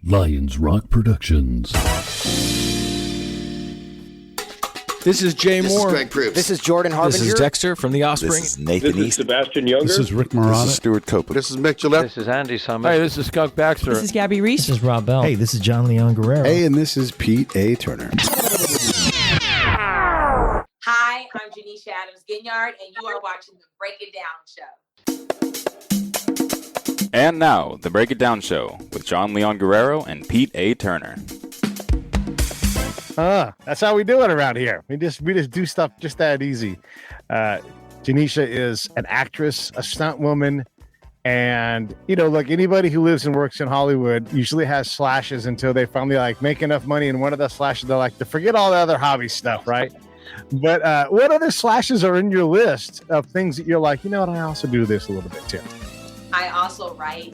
Lions Rock Productions. This is Jay This Moore. is Greg Proops. This is Jordan Harbinger. This is Dexter from The Offspring. This is Nathan This is East. Sebastian Younger. This is Rick Marotta. This is Stuart Copeland. This is Mick Gillette. This is Andy Summers. Hey, this is Skunk Baxter. This is Gabby Reese. This is Rob Bell. Hey, this is John Leon Guerrero. Hey, and this is Pete A. Turner. Hi, I'm Janeshia Adams-Ginyard, and you are watching the Break It Down Show. And now, the Break It Down Show with John Leon Guerrero and Pete A. Turner. That's how we do it around here. We just do stuff just that easy. Janeshia is an actress, a stunt woman, and like anybody who lives and works in Hollywood usually has slashes until they finally make enough money. And one of the slashes, they're like to forget all the other hobby stuff, right? But what other slashes are in your list of things that you're like, you know what? I also do this a little bit too. I also write,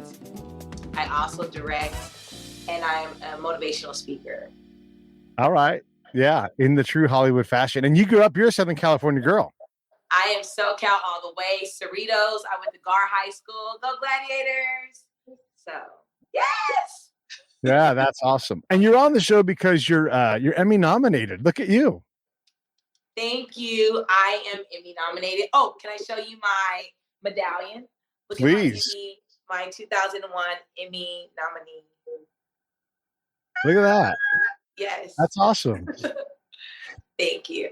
I also direct, and I'm a motivational speaker. All right. Yeah. In the true Hollywood fashion. And you grew up, you're a Southern California girl. I am SoCal all the way. Cerritos. I went to Gahr High School. Go Gladiators. So, yes. Yeah, that's awesome. And you're on the show because you're Emmy nominated. Look at you. Thank you. I am Emmy nominated. Oh, can I show you my medallion? Look at Please. my 2001 Emmy nominee. Look at that. Yes. That's awesome. Thank you.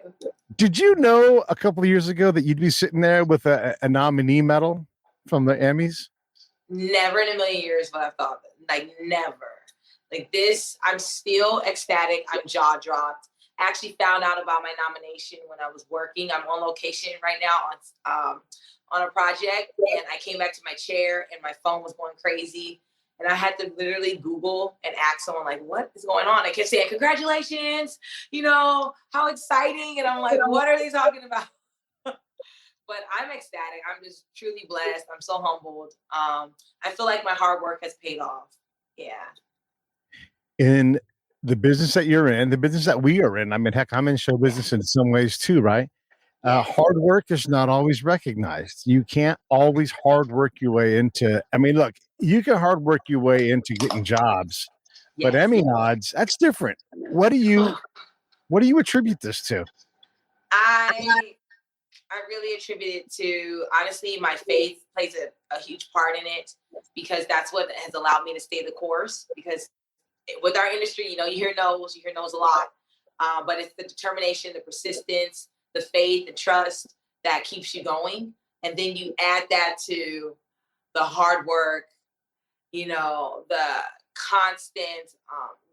Did you know a couple of years ago that you'd be sitting there with a nominee medal from the Emmys? Never in a million years would I thought that. Never. This, I'm still ecstatic. I'm jaw dropped. I actually found out about my nomination when I was working. I'm on location right now on a project, and I came back to my chair and my phone was going crazy. And I had to literally Google and ask someone what is going on? I kept saying, congratulations, how exciting. And I'm like, what are they talking about? But I'm ecstatic. I'm just truly blessed. I'm so humbled. I feel like my hard work has paid off. Yeah. In the business that you're in, the business that we are in, I mean, heck, I'm in show business in some ways too, right? Hard work is not always recognized. You can't always hard work your way into, look, you can hard work your way into getting jobs, but Emmy nods, that's different. What do you attribute this to? I really attribute it to, honestly, my faith plays a huge part in it, because that's what has allowed me to stay the course. Because with our industry, you hear no's a lot, but it's the determination, the persistence, the faith, the trust that keeps you going. And then you add that to the hard work, the constant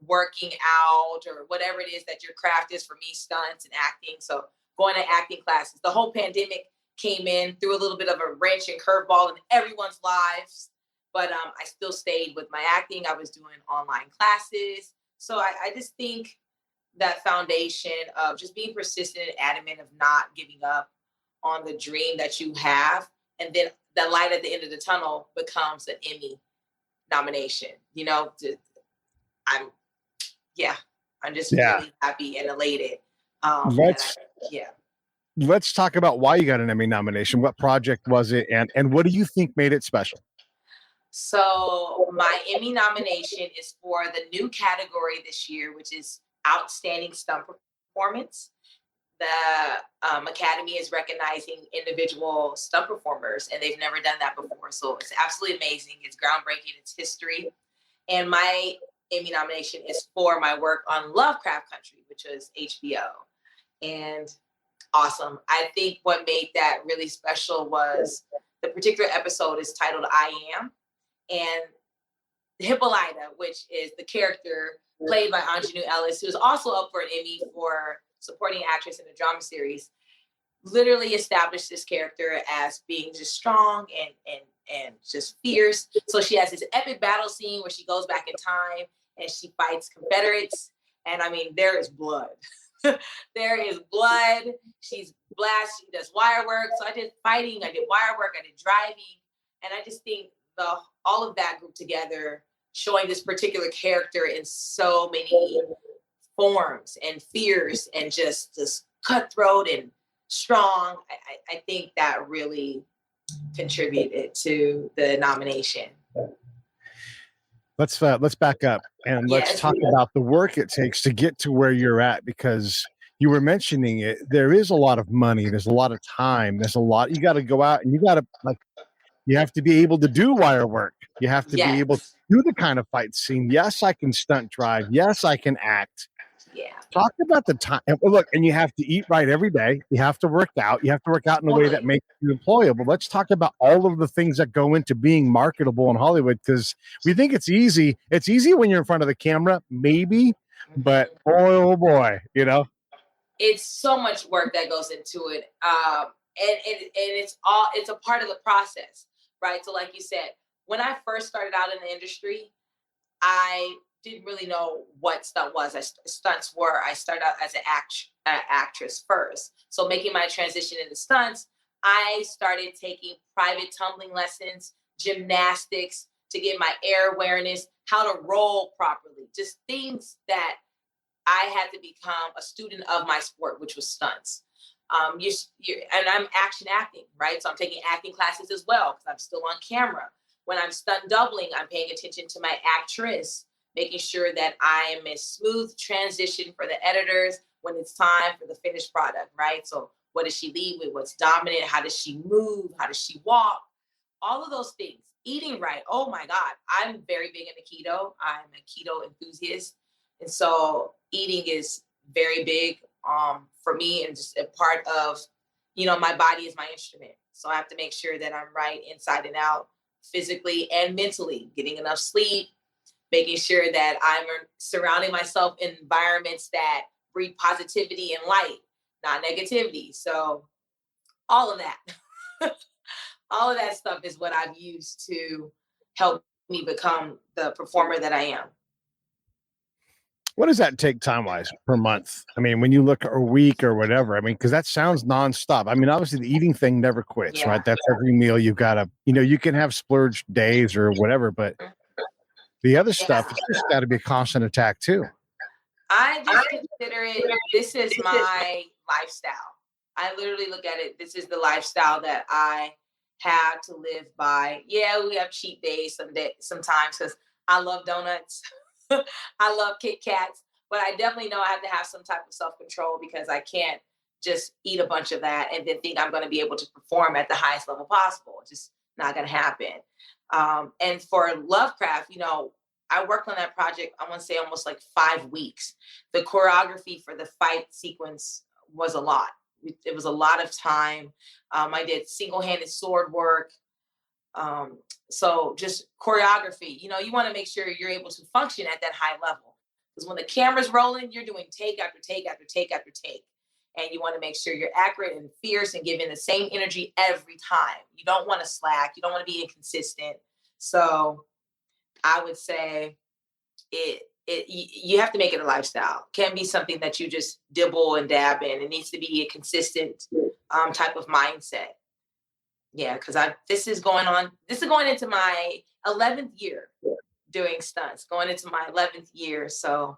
working out, or whatever it is that your craft is. For me, stunts and acting. So going to acting classes. The whole pandemic came in, threw a little bit of a wrench and curveball in everyone's lives. But I still stayed with my acting. I was doing online classes. So I just think that foundation of just being persistent and adamant of not giving up on the dream that you have. And then the light at the end of the tunnel becomes an Emmy nomination. I'm just really happy and elated. Let's talk about why you got an Emmy nomination. What project was it? And what do you think made it special? So my Emmy nomination is for the new category this year, which is Outstanding Stunt Performance. The Academy is recognizing individual stunt performers, and they've never done that before. So it's absolutely amazing. It's groundbreaking. It's history. And my Emmy nomination is for my work on Lovecraft Country, which was HBO. And awesome. I think what made that really special was the particular episode is titled I Am. And Hippolyta, which is the character played by Anjanou Ellis, who is also up for an Emmy for supporting actress in a drama series, literally established this character as being just strong and just fierce. So she has this epic battle scene where she goes back in time and she fights Confederates. And there is blood. There is blood. She's blessed. She does wire work. So I did fighting, I did wire work, I did driving. And I just think all of that grouped together, showing this particular character in so many forms and fears and just cutthroat and strong. I think that really contributed to the nomination. let's back up and let's Yes. talk about the work it takes to get to where you're at, because you were mentioning it. There is a lot of money. There's a lot of time. There's a lot. You got to go out and you got to you have to be able to do wire work. You have to be able to Yes. do the kind of fight scene. Yes, I can stunt drive. Yes, I can act. Yeah. Talk about the time. And look, and you have to eat right every day. You have to work out. You have to work out in a way that Totally. makes you employable. Let's talk about all of the things that go into being marketable in Hollywood, because we think it's easy. It's easy when you're in front of the camera, maybe, but boy, oh boy, It's so much work that goes into it. And it's a part of the process, right? So like you said, when I first started out in the industry, I didn't really know what stunt was. Stunts were. I started out as an actress first. So making my transition into stunts, I started taking private tumbling lessons, gymnastics to get my air awareness, how to roll properly, just things that I had to become a student of my sport, which was stunts. And I'm action acting, right? So I'm taking acting classes as well because I'm still on camera. When I'm stunt doubling, I'm paying attention to my actress, making sure that I am a smooth transition for the editors when it's time for the finished product, right? So what does she lead with? What's dominant? How does she move? How does she walk? All of those things. Eating right. Oh my God. I'm very big into keto. I'm a keto enthusiast. And so eating is very big for me, and just a part of, my body is my instrument. So I have to make sure that I'm right inside and out, physically and mentally, getting enough sleep, making sure that I'm surrounding myself in environments that breed positivity and light, not negativity. So all of that, all of that stuff is what I've used to help me become the performer that I am. What does that take time wise per month? I mean, when you look at a week or whatever, I mean, because that sounds nonstop. I mean, obviously the eating thing never quits, Yeah. right? That's every meal you've got to, you can have splurge days or whatever, but the other stuff, it's just got to be a constant attack too. I just consider it, this is my lifestyle. I literally look at it, this is the lifestyle that I have to live by. Yeah, we have cheat days sometimes because I love donuts. I love Kit Kats, but I definitely know I have to have some type of self-control because I can't just eat a bunch of that and then think I'm going to be able to perform at the highest level possible. It's just not going to happen. And for Lovecraft, I worked on that project, I want to say almost like 5 weeks. The choreography for the fight sequence was a lot. It was a lot of time. I did single-handed sword work. So just choreography, you want to make sure you're able to function at that high level. Because when the camera's rolling, you're doing take after take after take after take. And you want to make sure you're accurate and fierce and giving the same energy every time. You don't want to slack. You don't want to be inconsistent. So I would say you have to make it a lifestyle. It can't be something that you just dibble and dab in. It needs to be a consistent type of mindset. Yeah, because this is going into my 11th year doing stunts, going into my 11th year. So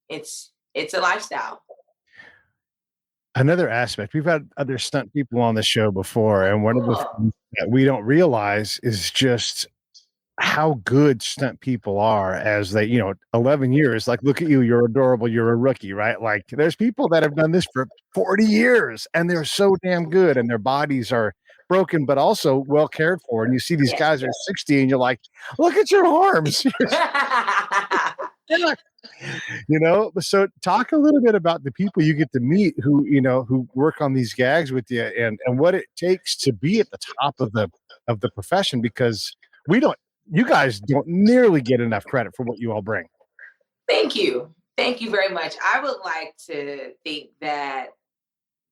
it's a lifestyle. Another aspect, we've had other stunt people on the show before, and one of the things that we don't realize is just how good stunt people are as they, 11 years, like, look at you, you're adorable, you're a rookie, right? Like, there's people that have done this for 40 years and they're so damn good and their bodies are broken, but also well cared for. And you see these guys are 60 and you're like, look at your arms. So talk a little bit about the people you get to meet who work on these gags with you and what it takes to be at the top of the profession, because you guys don't nearly get enough credit for what you all bring. Thank you. Thank you very much. I would like to think that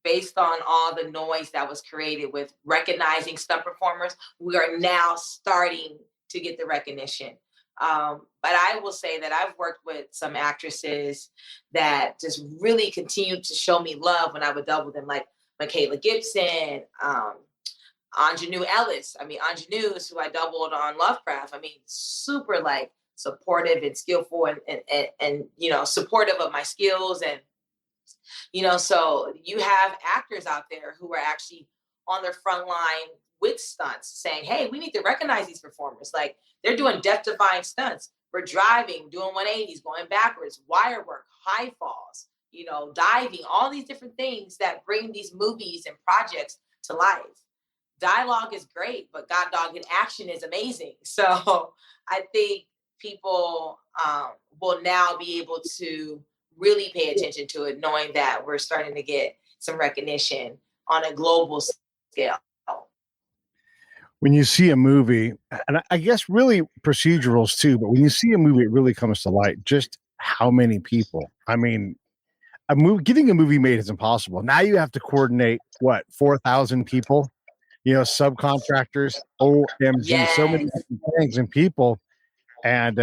based on all the noise that was created with recognizing stunt performers, we are now starting to get the recognition. But I will say that I've worked with some actresses that just really continued to show me love when I would double them, like Michaela Gibson, Anjanou Ellis. Anjanou is who I doubled on Lovecraft. Super supportive and skillful and supportive of my skills. And, so you have actors out there who are actually on their front line with stunts, saying, hey, we need to recognize these performers. Like, they're doing death-defying stunts. We're driving, doing 180s, going backwards, wire work, high falls, diving, all these different things that bring these movies and projects to life. Dialogue is great, but God dog in action is amazing. So I think people will now be able to really pay attention to it, knowing that we're starting to get some recognition on a global scale. When you see a movie, and I guess really procedurals too, but when you see a movie, it really comes to light just how many people. I mean, getting a movie made is impossible. Now you have to coordinate 4,000 people, subcontractors, OMG, so many Yes. different things and people. And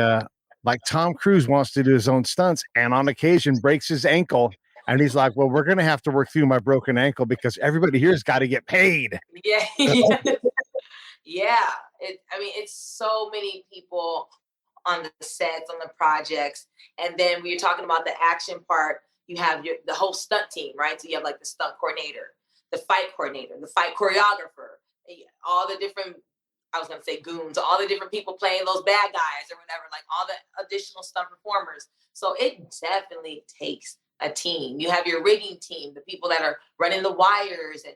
like Tom Cruise wants to do his own stunts and on occasion breaks his ankle. And he's like, well, we're going to have to work through my broken ankle because everybody here's got to get paid. Yeah. Yeah. It's so many people on the sets, on the projects. And then when you're talking about the action part, you have the whole stunt team, right? So you have like the stunt coordinator, the fight coordinator, the fight choreographer, all the different, I was going to say goons, all the different people playing those bad guys or whatever, like all the additional stunt performers. So it definitely takes a team. You have your rigging team, the people that are running the wires, and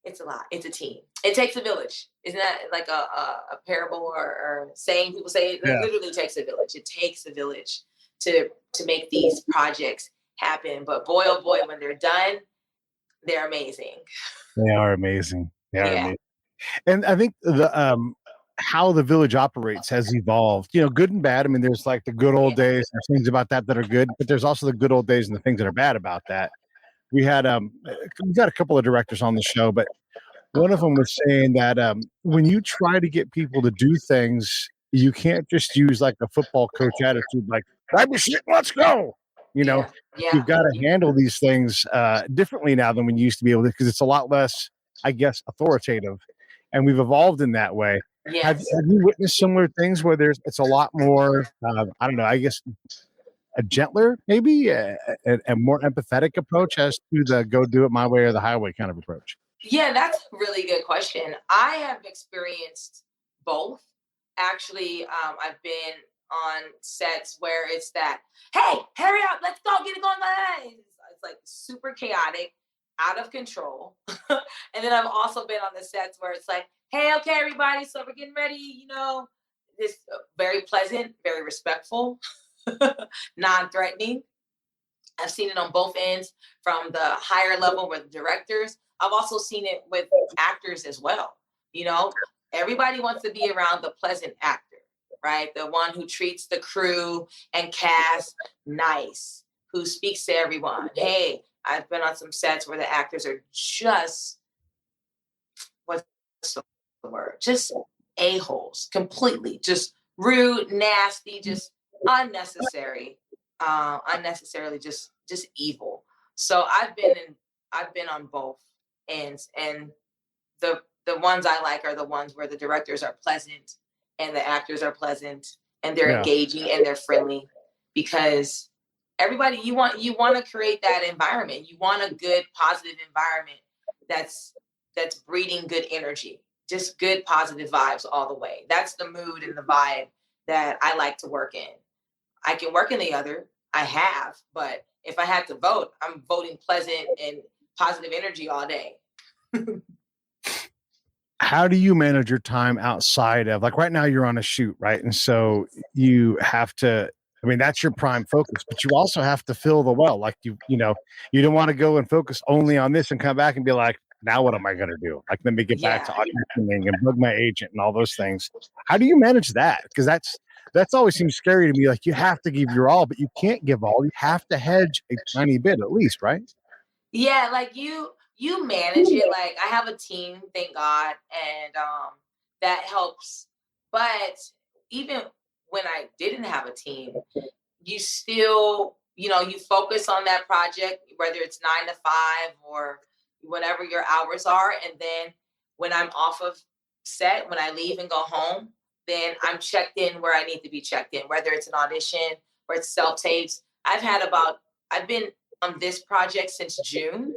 it's a lot. It's a team. It takes a village. Isn't that like a parable or saying? People say it literally takes a village. It takes a village to make these projects happen. But boy, oh boy, when they're done, they're amazing. They are amazing. Yeah. Amazing. And I think how the village operates has evolved, good and bad. I mean, there's like the good old days, there's things about that are good, but there's also the good old days and the things that are bad about that. We've got a couple of directors on the show, but one of them was saying that when you try to get people to do things, you can't just use like a football coach attitude, like, grab your shit, let's go. Yeah. You've got to handle these things differently now than when you used to be able to, because it's a lot less, I guess, authoritative. And we've evolved in that way. Yes. Have you witnessed similar things where it's a lot more, I don't know, I guess a gentler, maybe a more empathetic approach as to the go do it my way or the highway kind of approach? Yeah, that's a really good question. I have experienced both. Actually, I've been on sets where it's that, hey, hurry up, let's go, get it going. It's like super chaotic, out of control. And then I've also been on the sets where it's like, hey, okay, everybody, so we're getting ready, this very pleasant, very respectful, non-threatening. I've seen it on both ends, from the higher level with directors. I've also seen it with actors as well. Everybody wants to be around the pleasant actor, right? The one who treats the crew and cast nice, who speaks to everyone. Hey, I've been on some sets where the actors are just, what's the word? Just a-holes, completely. Just rude, nasty, just unnecessary, unnecessarily just evil. So I've been on both ends, and the ones I like are the ones where the directors are pleasant and the actors are pleasant and they're engaging and they're friendly, because everybody, you want to create that environment. You want a good, positive environment that's breeding good energy, just good, positive vibes all the way. That's the mood and the vibe that I like to work in. I can work in the other, I have, but if I had to vote, I'm voting pleasant and positive energy all day. How do you manage your time outside of, like, right now you're on a shoot, right? And so you have to, I mean, that's your prime focus, but you also have to fill the well. Like you don't want to go and focus only on this and come back and be like, now what am I going to do? Like, let me get back to auditioning and bug my agent and all those things. How do you manage that? Because that's always seems scary to me. Like, you have to give your all, but you can't give all. You have to hedge a tiny bit at least, right? Yeah, like you manage it. Like, I have a team, thank God, and that helps. But even when I didn't have a team, you still, you focus on that project, whether it's 9 to 5 or whatever your hours are. And then when I'm off of set, when I leave and go home, then I'm checked in where I need to be checked in, whether it's an audition or it's self-tapes. I've been on this project since June,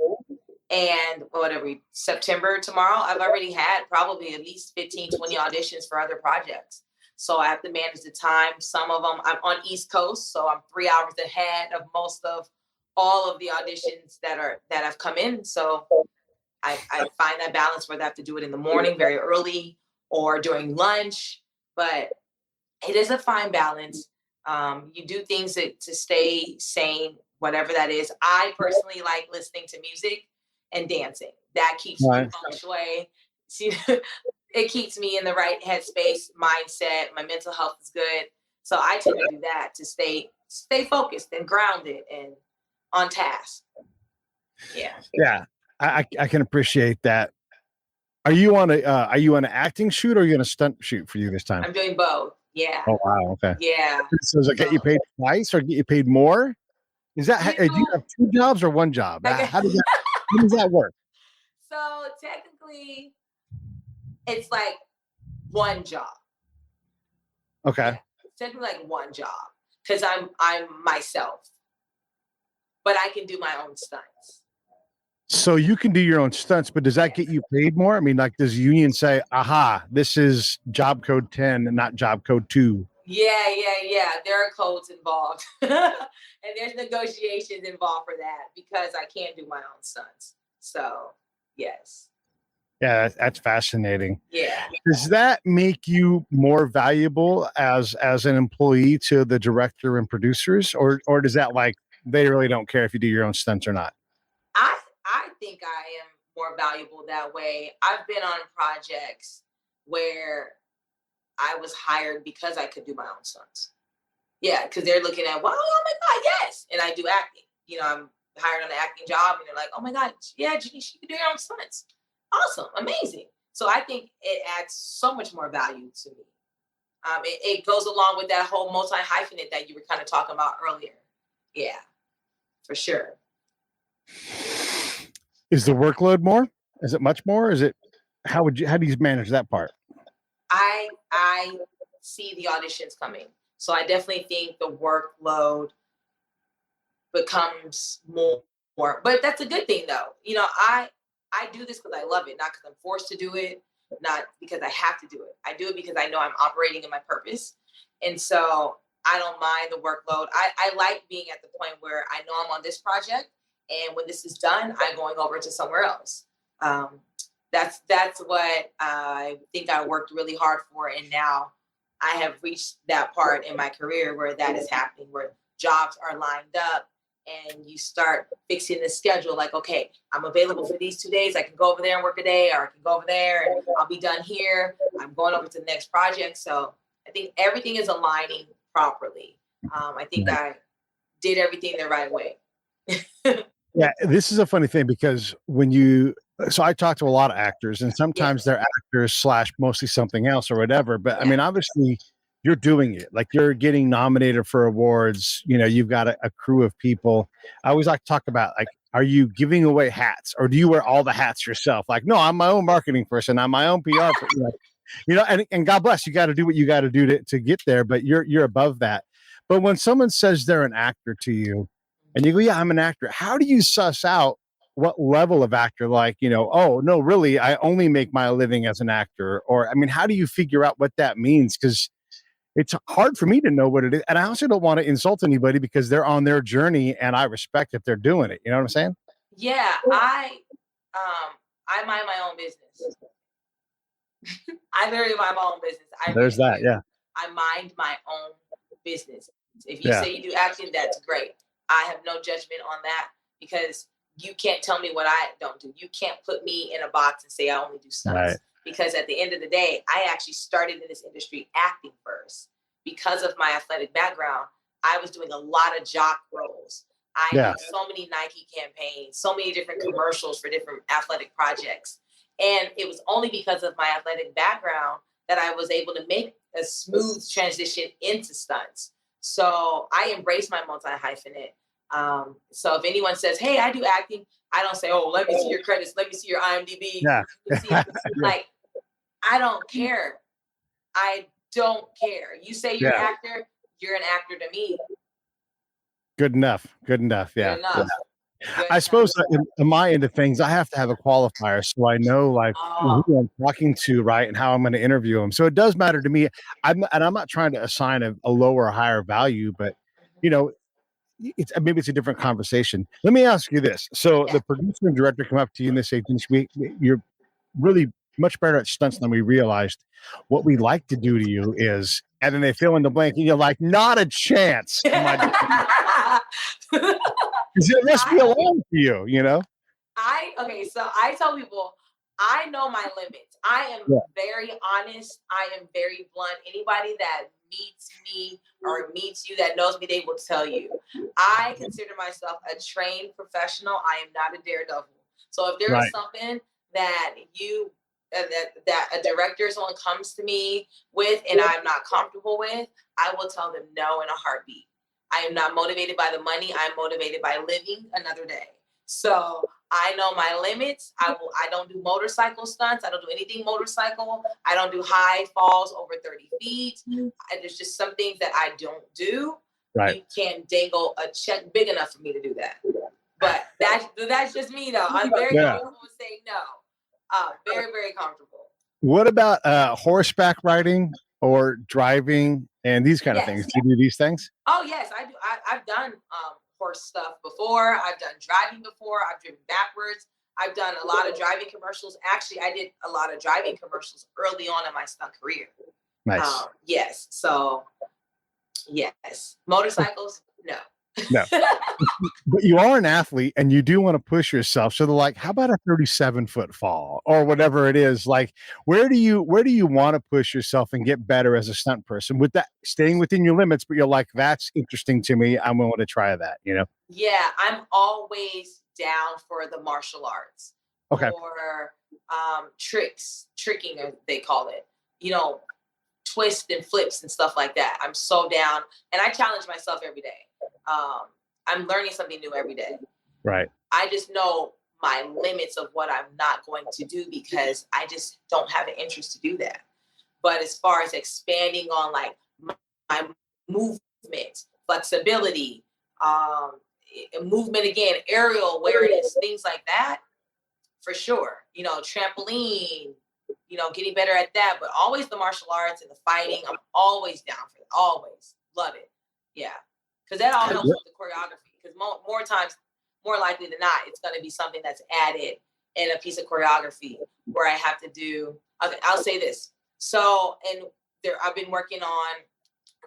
And whatever, September tomorrow, I've already had probably at least 15, 20 auditions for other projects. So I have to manage the time. Some of them, I'm on East Coast, so I'm 3 hours ahead of most of all of the auditions that have come in. So I find that balance whether I have to do it in the morning, very early, or during lunch. But it is a fine balance. You do things to stay sane, whatever that is. I personally like listening to music and dancing. That keeps me feng shui. See, it keeps me in the right headspace, mindset. My mental health is good. So I tend to do that to stay focused and grounded and on task. Yeah. Yeah. I can appreciate that. Are you on an acting shoot or are you on a stunt shoot for you this time? I'm doing both. Yeah. Oh wow. Okay. Yeah. So does it get you paid twice or get you paid more? Is that do you have 2 jobs or 1 job? How does that work? So technically, it's like 1 job. Okay. Yeah, it's technically like 1 job because I'm myself, but I can do my own stunts. So you can do your own stunts, but does that get you paid more? I mean, like, does the union say, aha, this is job code 10 and not job code 2? Yeah. There are codes involved. And there's negotiations involved for that because I can't do my own stunts. So, yes. Yeah, that's fascinating. Yeah. Does that make you more valuable as an employee to the director and producers, or does that, like, they really don't care if you do your own stunts or not? I think I am more valuable that way. I've been on projects where I was hired because I could do my own stunts. Yeah, because they're looking at, well, oh my God, yes. And I do acting. You know, I'm hired on an acting job and they're like, oh my God, yeah, Janeshia, you can do your own stunts. Awesome, amazing. So I think it adds so much more value to me. It goes along with that whole multi-hyphenate that you were kind of talking about earlier. Yeah, for sure. Is the workload more? Is it much more? Is it how do you manage that part? I see the auditions coming. So I definitely think the workload becomes more. But that's a good thing though. You know, I do this because I love it, not because I'm forced to do it, not because I have to do it. I do it because I know I'm operating in my purpose. And so I don't mind the workload. I like being at the point where I know I'm on this project. And when this is done, I'm going over to somewhere else. That's what I think I worked really hard for. And now I have reached that part in my career where that is happening, where jobs are lined up and you start fixing the schedule. Like, okay, I'm available for these 2 days. I can go over there and work a day, or I can go over there and I'll be done here. I'm going over to the next project. So I think everything is aligning properly. I think I did everything the right way. Yeah, this is a funny thing because so I talk to a lot of actors and sometimes they're actors / mostly something else or whatever. But I mean, obviously you're doing it, like you're getting nominated for awards. You know, you've got a crew of people. I always like to talk about, like, are you giving away hats or do you wear all the hats yourself? Like, no, I'm my own marketing person. I'm my own PR person. You know, and God bless, you got to do what you got to do to get there, but you're above that. But when someone says they're an actor to you, and you go, yeah, I'm an actor. How do you suss out what level of actor? Like, you know, oh, no, really, I only make my living as an actor. Or, I mean, how do you figure out what that means? Because it's hard for me to know what it is. And I also don't want to insult anybody because they're on their journey and I respect if they're doing it. You know what I'm saying? Yeah, I mind my own business. I literally mind my own business. There's that, yeah. I mind my own business. If you say you do acting, that's great. I have no judgment on that because you can't tell me what I don't do. You can't put me in a box and say I only do stunts. Right. Because at the end of the day, I actually started in this industry acting first. Because of my athletic background, I was doing a lot of jock roles. I did so many Nike campaigns, so many different commercials for different athletic projects. And it was only because of my athletic background that I was able to make a smooth transition into stunts. So I embrace my multi-hyphenate. So if anyone says, hey, I do acting, I don't say, oh, let me see your credits. Let me see your IMDb. Yeah. Like, I don't care. I don't care. You say you're an actor, you're an actor to me. Good enough. Yeah. Good enough. Good I suppose times. in my end of things, I have to have a qualifier so I know like Oh, who I'm talking to, right, and how I'm going to interview them. So it does matter to me. I'm not trying to assign a lower or higher value, but you know, it's maybe it's a different conversation. Let me ask you this: so yeah. the producer and director come up to you and they say, "You're really much better at stunts than we realized. What we like to do to you is," and then they fill in the blank, and you're like, "Not a chance." I'm like, "'Cause it must be a I line for you, you know? okay, so I tell people I know my limits. I am Yeah. very honest. I am very blunt. Anybody that meets me or meets you that knows me, they will tell you. I consider myself a trained professional. I am not a daredevil. So if there is Right. something that you that a director or someone comes to me with and I'm not comfortable with, I will tell them no in a heartbeat. I am not motivated by the money. I'm motivated by living another day. So I know my limits. I don't do motorcycle stunts. I don't do anything motorcycle. I don't do high falls over 30 feet. There's just some things that I don't do. Right. You can't dangle a check big enough for me to do that. But that's just me though. I'm very comfortable with saying no. Very, very comfortable. What about horseback riding or driving and these kind of things? Yes. Do you do these things? Oh yes, I do. I've done horse stuff before. I've done driving before. I've driven backwards. I've done a lot of driving commercials. Actually, I did a lot of driving commercials early on in my stunt career. Nice. Yes. So yes, motorcycles. No. No. But you are an athlete and you do want to push yourself. So they're like, how about a 37-foot fall or whatever it is? Like, where do you want to push yourself and get better as a stunt person with that staying within your limits? But you're like, that's interesting to me. I'm willing to try that, you know? Yeah, I'm always down for the martial arts. Okay. Or tricking, as they call it. You know, twists and flips and stuff like that. I'm so down, and I challenge myself every day. I'm learning something new every day. Right. I just know my limits of what I'm not going to do because I just don't have an interest to do that. But as far as expanding on like my movement, flexibility, movement again, aerial awareness, things like that, for sure. You know, trampoline, you know, getting better at that, but always the martial arts and the fighting. I'm always down for it. Always love it. Yeah. Because that all helps with the choreography. Because more likely than not, it's going to be something that's added in a piece of choreography where I have to do. Okay, I'll say this. So, and I've been working on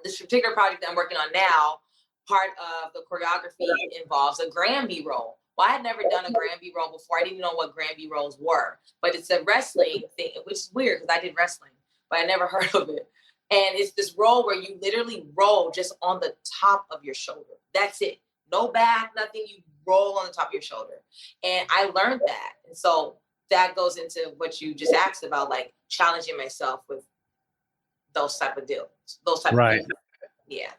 this particular project that I'm working on now. Part of the choreography involves a Granby roll. Well, I had never done a Granby roll before. I didn't know what Granby rolls were, but it's a wrestling thing, which is weird because I did wrestling, but I never heard of it. And it's this roll where you literally roll just on the top of your shoulder. That's it. No back, nothing. You roll on the top of your shoulder. And I learned that. And so that goes into what you just asked about, like challenging myself with those type of deals, those type of things. Yeah.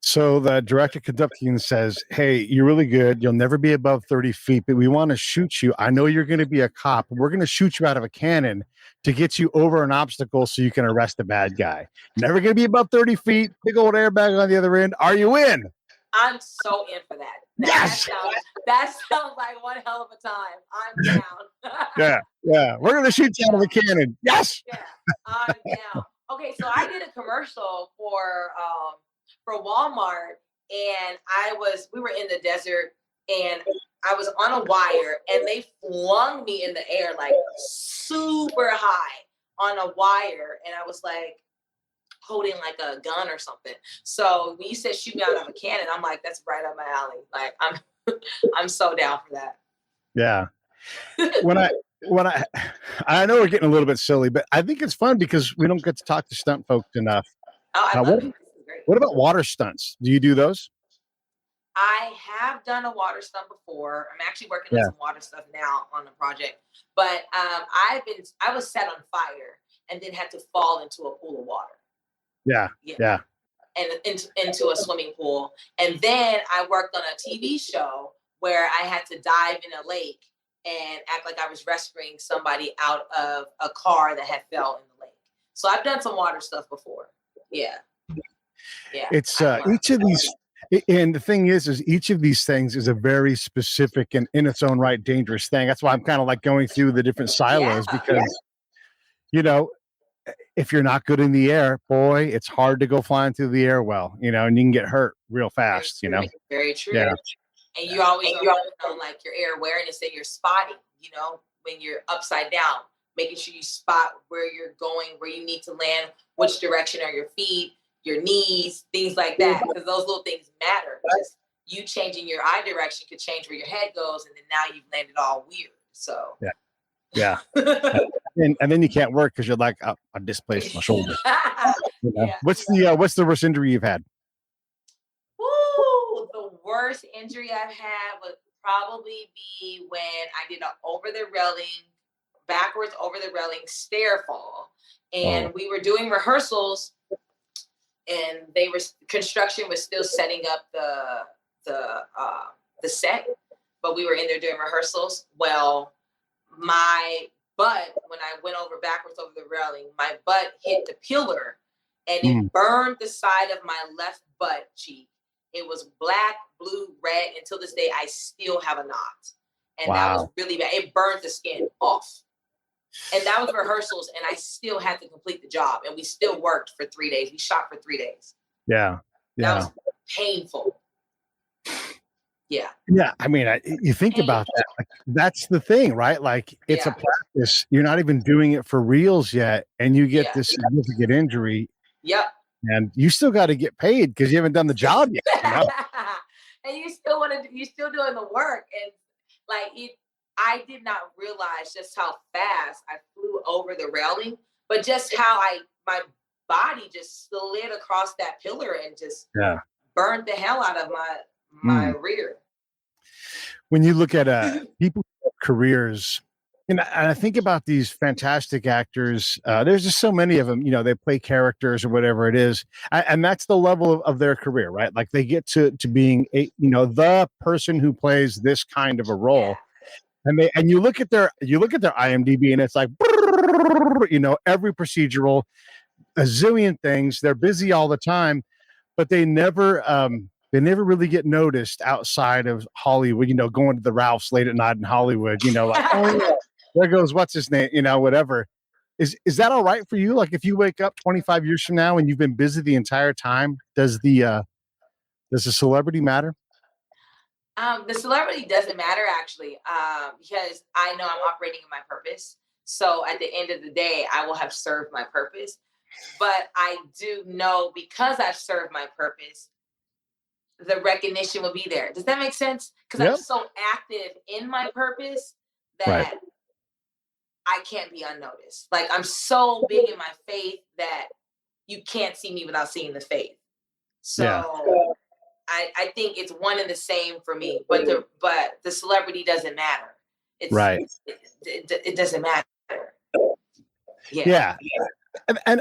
So the director conducting and says, hey, you're really good. You'll never be above 30 feet, but we want to shoot you. I know you're going to be a cop. We're going to shoot you out of a cannon to get you over an obstacle so you can arrest a bad guy. Never going to be above 30 feet. Big old airbag on the other end. Are you in? I'm so in for that. Yes. That sounds like one hell of a time. I'm down. Yeah. We're going to shoot you out of a cannon. Yes. Yeah, I'm down. Okay, so I did a commercial for Walmart, and we were in the desert, and I was on a wire, and they flung me in the air like super high on a wire, and I was like holding like a gun or something. So when you said shoot me out of a cannon, I'm like, that's right up my alley. Like I'm so down for that. Yeah. When I know we're getting a little bit silly, but I think it's fun because we don't get to talk to stunt folks enough. Oh, I love it. This is great. What about water stunts? Do you do those? I have done a water stunt before. I'm actually working on some water stuff now on the project. But I was set on fire and then had to fall into a pool of water. Yeah. And into a swimming pool. And then I worked on a TV show where I had to dive in a lake and act like I was rescuing somebody out of a car that had fell in the lake. So I've done some water stuff before. Yeah. It's And the thing is each of these things is a very specific and in its own right dangerous thing. That's why I'm kind of like going through the different silos because, you know, if you're not good in the air, boy, it's hard to go flying through the air well, you know, and you can get hurt real fast, you know. Very true. Yeah. And you always are working on like your air awareness and your spotting, you know, when you're upside down, making sure you spot where you're going, where you need to land, which direction are your feet, your knees, things like that. Because those little things matter. Just you changing your eye direction could change where your head goes, and then now you've landed all weird. So yeah. and then you can't work because you're like, oh, I displaced my shoulder. You know? What's the worst injury you've had? Woo! The worst injury I've had would probably be when I did a backwards over the railing stair fall. And we were doing rehearsals, and construction was still setting up the set, but we were in there doing rehearsals. Well, my butt, when I went backwards over the railing, my butt hit the pillar, and it burned the side of my left butt cheek. It was black, blue, red. Until this day, I still have a knot. And that was really bad. It burned the skin off. And that was rehearsals, and I still had to complete the job. And we still worked for 3 days. We shot for 3 days. Yeah. That was painful. Yeah. Yeah. I mean, you think about that. Like, that's the thing, right? Like, it's a practice. You're not even doing it for reals yet. And you get this significant injury. Yep. And you still got to get paid because you haven't done the job yet. You know? And you're still doing the work. And I did not realize just how fast I flew over the railing, but just how my body just slid across that pillar and just burned the hell out of my rear. When you look at people's careers, and I think about these fantastic actors, there's just so many of them, you know, they play characters or whatever it is. And that's the level of their career, right? Like they get to being the person who plays this kind of a role. Yeah. And you look at their IMDb, and it's like, you know, every procedural, a zillion things. They're busy all the time, but they never really get noticed outside of Hollywood, you know, going to the Ralphs late at night in Hollywood, you know, like, oh, yeah, there goes, what's his name, you know, whatever. Is that all right for you? Like if you wake up 25 years from now and you've been busy the entire time, does the celebrity matter? The celebrity doesn't matter actually, because I know I'm operating in my purpose. So at the end of the day, I will have served my purpose. But I do know because I've served my purpose, the recognition will be there. Does that make sense? Because I'm so active in my purpose that I can't be unnoticed. Like I'm so big in my faith that you can't see me without seeing the faith. So I think it's one and the same for me. But the celebrity doesn't matter. It doesn't matter. Yeah. And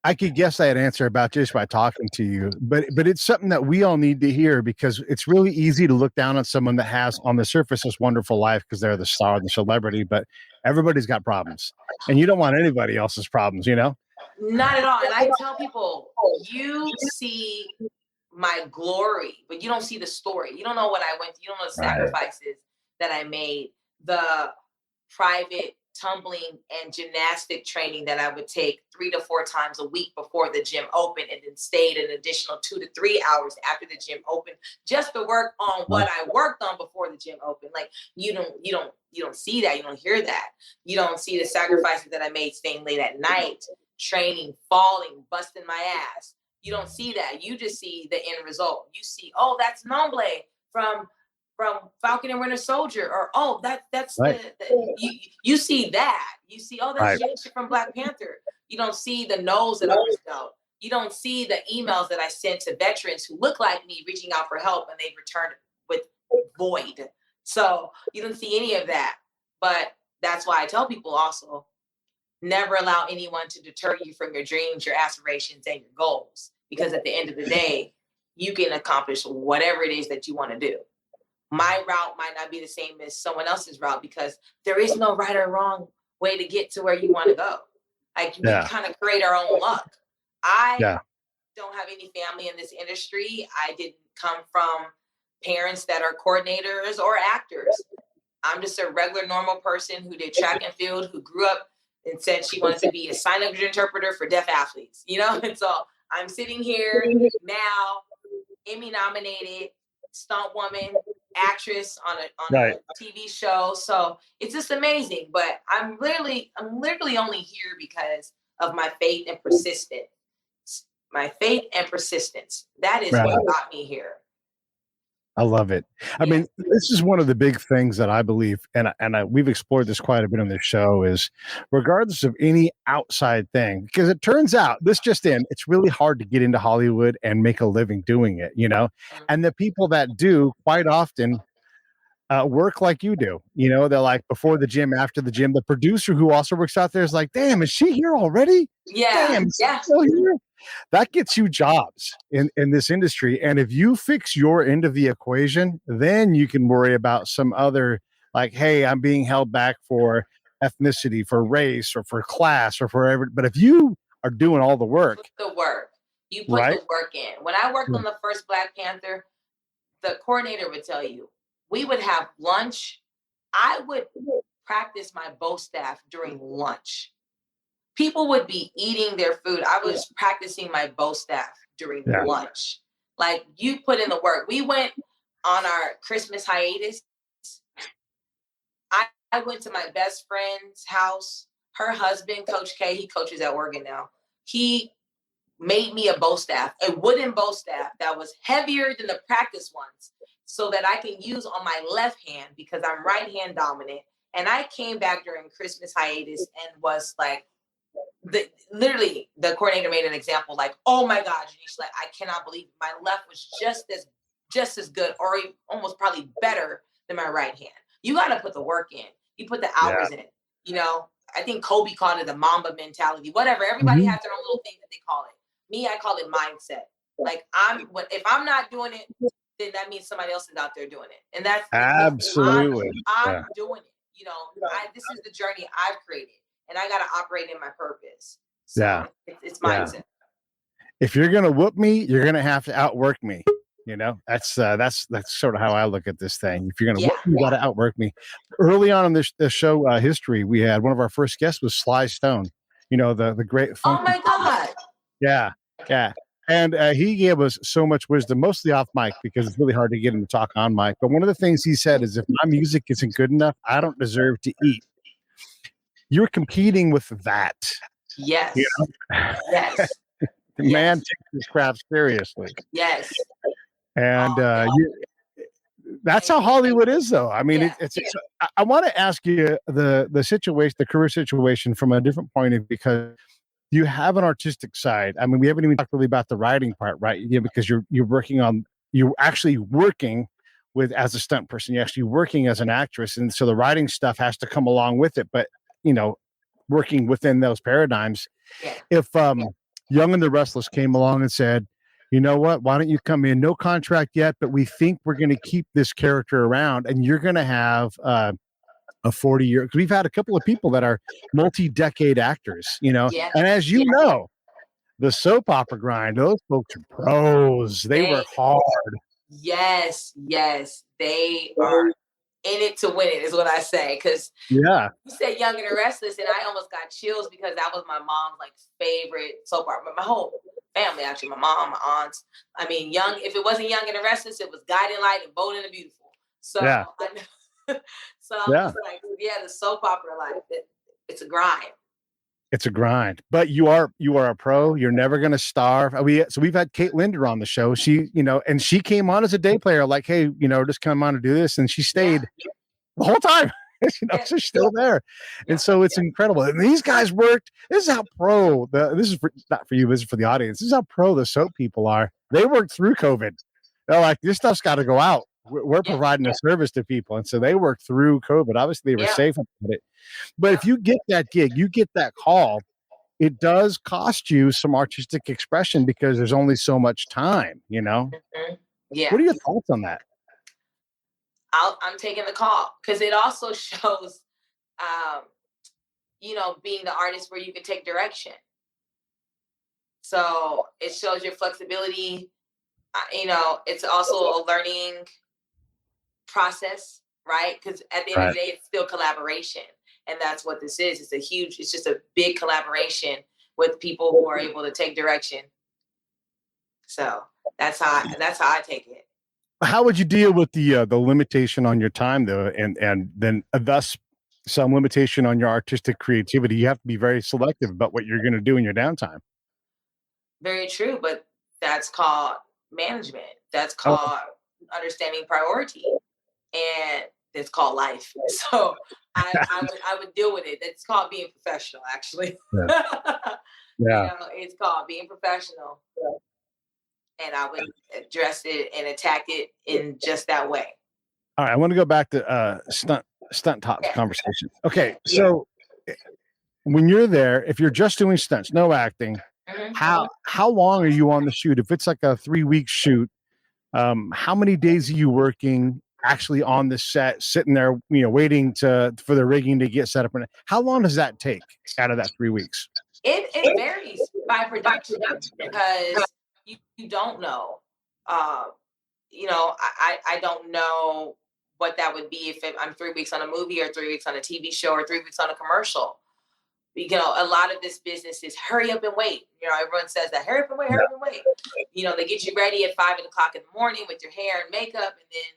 I could guess that answer about just by talking to you, but it's something that we all need to hear because it's really easy to look down on someone that has on the surface this wonderful life because they're the star and the celebrity, but everybody's got problems and you don't want anybody else's problems, you know? Not at all. And I tell people, you see my glory, but you don't see the story. You don't know what I went through. You don't know the sacrifices that I made, the private tumbling and gymnastic training that I would take 3 to 4 times a week before the gym opened, and then stayed an additional 2 to 3 hours after the gym opened just to work on what I worked on before the gym opened. Like you don't see that. You don't hear that. You don't see the sacrifices that I made staying late at night, training, falling, busting my ass. You don't see that. You just see the end result. You see, oh, that's Nomble from Falcon and Winter Soldier, or that's you see that. You see, oh, that's Janeshia from Black Panther. You don't see the no's that I was dealt. You don't see the emails that I sent to veterans who look like me reaching out for help and they've returned with void. So you don't see any of that. But that's why I tell people also, never allow anyone to deter you from your dreams, your aspirations, and your goals. Because at the end of the day, you can accomplish whatever it is that you want to do. My route might not be the same as someone else's route because there is no right or wrong way to get to where you want to go. Like we kind of create our own luck. I don't have any family in this industry. I didn't come from parents that are coordinators or actors. I'm just a regular, normal person who did track and field, who grew up and said she wanted to be a sign language interpreter for deaf athletes, And so I'm sitting here now, Emmy nominated, stunt woman, actress on a TV show. So it's just amazing. But I'm literally only here because of my faith and persistence. My faith and persistence. That is what got me here. I love it. I mean, this is one of the big things that I believe, and we've explored this quite a bit on this show, is regardless of any outside thing, because it turns out it's really hard to get into Hollywood and make a living doing it, and the people that do quite often work like you do, they're like before the gym, after the gym. The producer who also works out there is like, damn, is she here already? Yeah. Damn, still here? That gets you jobs in this industry. And if you fix your end of the equation, then you can worry about some other, like, hey, I'm being held back for ethnicity, for race, or for class, or for every. But if you are doing all the work, you put the work in. When I worked on the first Black Panther, the coordinator would tell you, we would have lunch. I would practice my bow staff during lunch. People would be eating their food. I was practicing my bow staff during lunch. Like, you put in the work. We went on our Christmas hiatus. I went to my best friend's house. Her husband, Coach K, he coaches at Oregon now. He made me a bow staff, a wooden bow staff that was heavier than the practice ones, so that I can use on my left hand because I'm right hand dominant. And I came back during Christmas hiatus and was like, literally the coordinator made an example, like, oh my God, Janeshia, like, I cannot believe my left was just as good, or almost probably better than my right hand. You got to put the work in. You put the hours in. I think Kobe called it the Mamba mentality. Whatever. Everybody has their own little thing that they call it. Me, I call it mindset. Like, if I'm not doing it, then that means somebody else is out there doing it, and that's absolutely. I'm doing it. This is the journey I've created, and I got to operate in my purpose. So it's mindset. If you're gonna whoop me, you're gonna have to outwork me. That's sort of how I look at this thing. If you're gonna whoop me, you gotta outwork me. Early on in this show history, we had one of our first guests was Sly Stone. The great. Oh my God. Yeah. And he gave us so much wisdom, mostly off mic, because it's really hard to get him to talk on mic. But one of the things he said is, if my music isn't good enough, I don't deserve to eat. You're competing with that. Yes. Yes. The man takes his craft seriously. Yes. And that's how Hollywood is, though. I mean, I want to ask you the situation, the career situation, from a different point of view, because you have an artistic side. I mean, we haven't even talked really about the writing part, right? Because you're actually working as a stunt person. You're actually working as an actress, and so the writing stuff has to come along with it. But working within those paradigms, if Young and the Restless came along and said, you know what, why don't you come in? No contract yet, but we think we're going to keep this character around, and you're going to have a 40-year, because we've had a couple of people that are multi-decade actors, and as you know, the soap opera grind, those folks are pros. They work hard. Yes, they are in it to win it, is what I say. Because you said Young and the Restless, and I almost got chills because that was my mom's favorite soap opera. My whole family, actually, my mom, my aunts. I mean, if it wasn't Young and the Restless, it was Guiding Light and Bold and the Beautiful. So I know. So I'm just like, the soap opera life, it's a grind. It's a grind, but you are a pro. You're never going to starve. We've had Kate Linder on the show. She, and she came on as a day player, like, hey, just come on to do this. And she stayed the whole time. So she's still there. And so it's incredible. And these guys worked. This is how pro this is not for you, this is for the audience. This is how pro the soap people are. They worked through COVID. They're like, this stuff's got to go out. We're providing a service to people. And so they worked through COVID. Obviously they were safe about it. But if you get that gig, you get that call, it does cost you some artistic expression because there's only so much time, Mm-hmm. Yeah. What are your thoughts on that? I'm taking the call, because it also shows, being the artist where you can take direction. So it shows your flexibility. It's also a learning process, right? Because at the end of the day, it's still collaboration. And that's what this is. It's just a big collaboration with people who are able to take direction. So that's how I take it. How would you deal with the limitation on your time though, and then thus some limitation on your artistic creativity? You have to be very selective about what you're going to do in your downtime. Very true, but that's called management. That's called understanding priority, and it's called life. So I would deal with it. It's called being professional, actually. Yeah. It's called being professional. And I would address it and attack it in just that way. All right, I want to go back to stunt talk conversation. Okay, so when you're there, if you're just doing stunts, no acting, how long are you on the shoot? If it's like a 3-week shoot, how many days are you working actually on the set, sitting there, waiting for the rigging to get set up? And how long does that take out of that 3 weeks? It varies by production because you don't know. I don't know what that would be if I'm 3 weeks on a movie or 3 weeks on a TV show or 3 weeks on a commercial. A lot of this business is hurry up and wait. Everyone says that hurry up and wait, hurry up and wait. They get you ready at 5 o'clock in the morning with your hair and makeup, and then,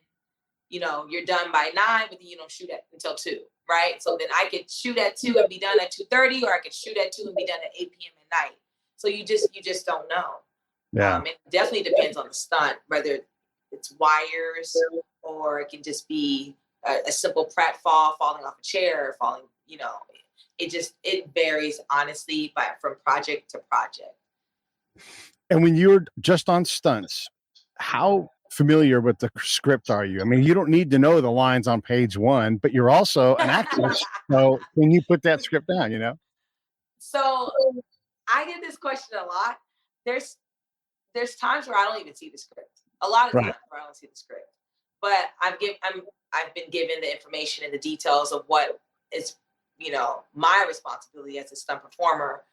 you're done by 9, but then you don't shoot until 2, right? So then I could shoot at 2 and be done at 2:30, or I could shoot at 2 and be done at 8 p.m. at night. So you just don't know. Yeah. It definitely depends on the stunt, whether it's wires or it can just be a simple pratfall, falling off a chair, falling, it varies honestly from project to project. And when you're just on stunts, how familiar with the script are you? I mean, you don't need to know the lines on page 1, but you're also an actress. So when you put that script down, So I get this question a lot. There's times where I don't even see the script. A lot of times where I don't see the script. But I've been given the information and the details of what is, my responsibility as a stunt performer